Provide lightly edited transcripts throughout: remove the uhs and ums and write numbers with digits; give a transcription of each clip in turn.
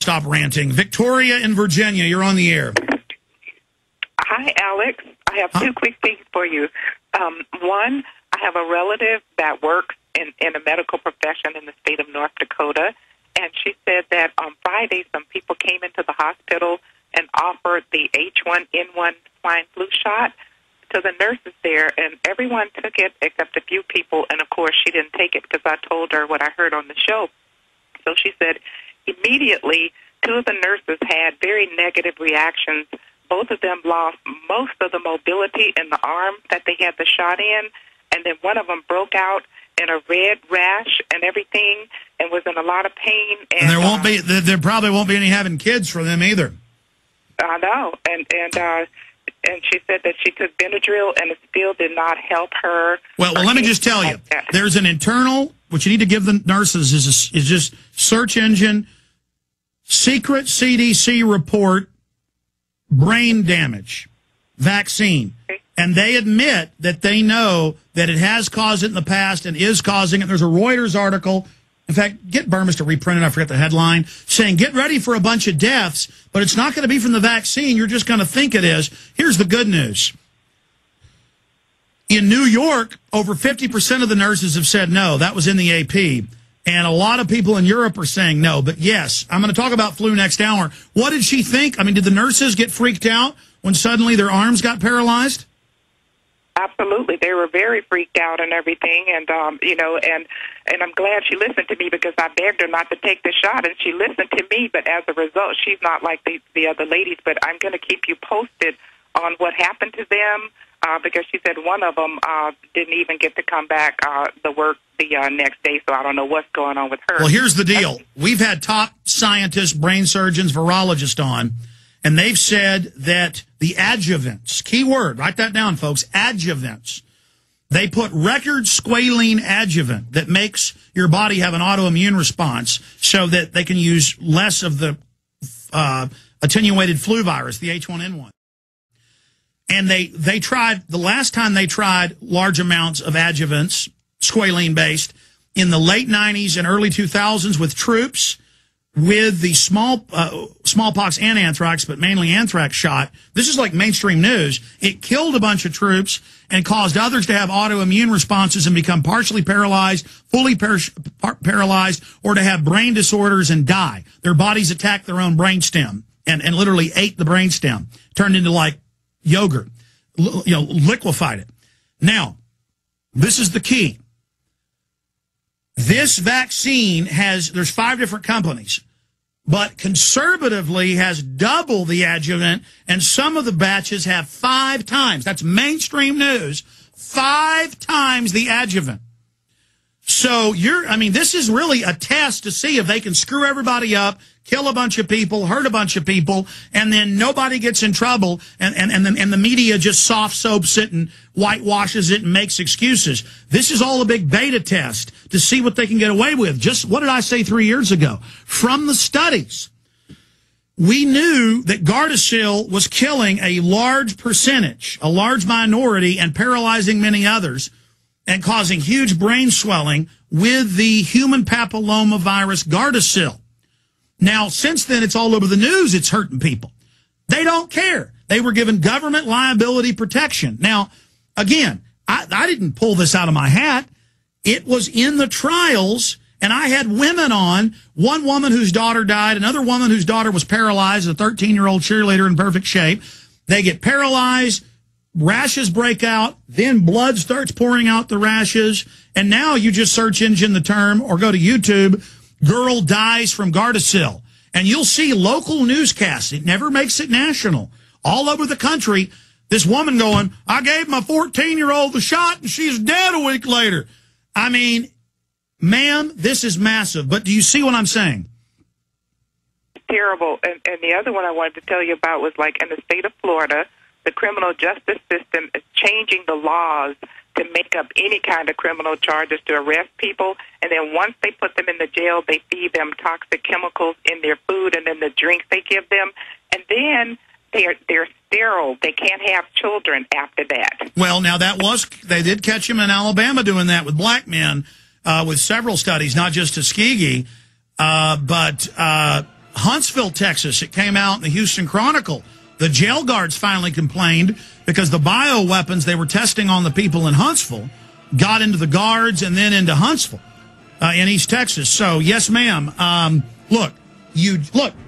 Stop ranting. Victoria in Virginia, you're on the air. Hi, Alex. I have two quick things for you. One, I have a relative that works in a medical profession in the state of North Dakota, and she said that on Friday some people came into the hospital and offered the H1N1 swine flu shot to the nurses there, and everyone took it except a few people, and of course she didn't take it because I told her what I heard on the show. So she said immediately 2 of the nurses had very negative reactions. Both of them lost most of the mobility in the arm that they had the shot in, and then one of them broke out in a red rash and everything and was in a lot of pain. And there probably won't be any having kids for them either. I know, and she said that she took Benadryl and it still did not help her. Well, let me just tell you, there's an internal, what you need to give the nurses is just search engine, secret CDC report, brain damage, vaccine. And they admit that they know that it has caused it in the past and is causing it. There's a Reuters article. In fact, get Burmis to reprint it. I forget the headline, saying, get ready for a bunch of deaths, but it's not going to be from the vaccine. You're just going to think it is. Here's the good news. In New York, over 50% of the nurses have said no. That was in the AP. And a lot of people in Europe are saying no. But yes, I'm going to talk about flu next hour. What did she think? I mean, did the nurses get freaked out when suddenly their arms got paralyzed? Absolutely. They were very freaked out and everything. And, and I'm glad she listened to me because I begged her not to take the shot, and she listened to me. But as a result, she's not like the other ladies. But I'm going to keep you posted on what happened to them because she said one of them didn't even get to come back to work the next day. So I don't know what's going on with her. Well, here's the deal. We've had top scientists, brain surgeons, virologists on, and they've said that the adjuvants, key word, write that down, folks, adjuvants. They put record squalene adjuvant that makes your body have an autoimmune response so that they can use less of the attenuated flu virus, the H1N1. And they tried, the last time they tried large amounts of adjuvants, squalene-based, in the late 90s and early 2000s with troops, with the smallpox and anthrax, but mainly anthrax shot. This is like mainstream news. It killed a bunch of troops and caused others to have autoimmune responses and become partially paralyzed, fully paralyzed, or to have brain disorders and die. Their bodies attacked their own brainstem and literally ate the brainstem, turned into like yogurt, liquefied it. Now, this is the key. This vaccine there's 5 different companies, but conservatively has double the adjuvant, and some of the batches have 5 times. That's mainstream news. 5 times the adjuvant. So this is really a test to see if they can screw everybody up, kill a bunch of people, hurt a bunch of people, and then nobody gets in trouble, and the media just soft soaps it and whitewashes it and makes excuses. This is all a big beta test to see what they can get away with. Just what did I say 3 years ago? From the studies, we knew that Gardasil was killing a large percentage, a large minority, and paralyzing many others, and causing huge brain swelling with the human papilloma virus Gardasil. Now, since then, it's all over the news. It's hurting people. They don't care. They were given government liability protection. Now, again, I didn't pull this out of my hat. It was in the trials, and I had women on, one woman whose daughter died, another woman whose daughter was paralyzed, a 13-year-old cheerleader in perfect shape. They get paralyzed, rashes break out, then blood starts pouring out the rashes, and now you just search engine the term or go to YouTube, girl dies from Gardasil, and you'll see local newscasts. It never makes it national. All over the country, this woman going, I gave my 14-year-old the shot, and she's dead a week later. I mean, ma'am, this is massive. But do you see what I'm saying? Terrible. And the other one I wanted to tell you about was like in the state of Florida, the criminal justice system is changing the laws to make up any kind of criminal charges to arrest people. And then once they put them in the jail, they feed them toxic chemicals in their food and in the drinks they give them. And then they're sterile. They can't have children after that. Well, now they did catch him in Alabama doing that with black men with several studies, not just Tuskegee, but Huntsville, Texas, it came out in the Houston Chronicle. The jail guards finally complained because the bioweapons they were testing on the people in Huntsville got into the guards and then into Huntsville in East Texas. So, yes, ma'am. Look,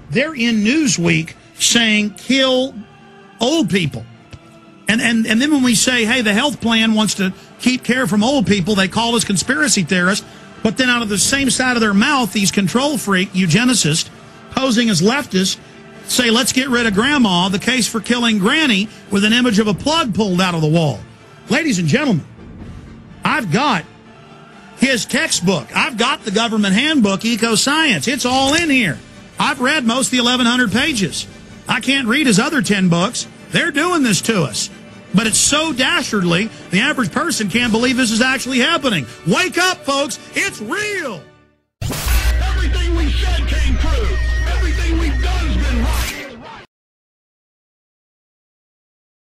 they're in Newsweek saying kill old people. And then when we say, hey, the health plan wants to keep care from old people, they call us conspiracy theorists. But then out of the same side of their mouth, these control freak eugenicists posing as leftists say, let's get rid of Grandma, the case for killing Granny, with an image of a plug pulled out of the wall. Ladies and gentlemen, I've got his textbook. I've got the government handbook, Eco-Science. It's all in here. I've read most of the 1,100 pages. I can't read his other 10 books. They're doing this to us. But it's so dastardly, the average person can't believe this is actually happening. Wake up, folks. It's real.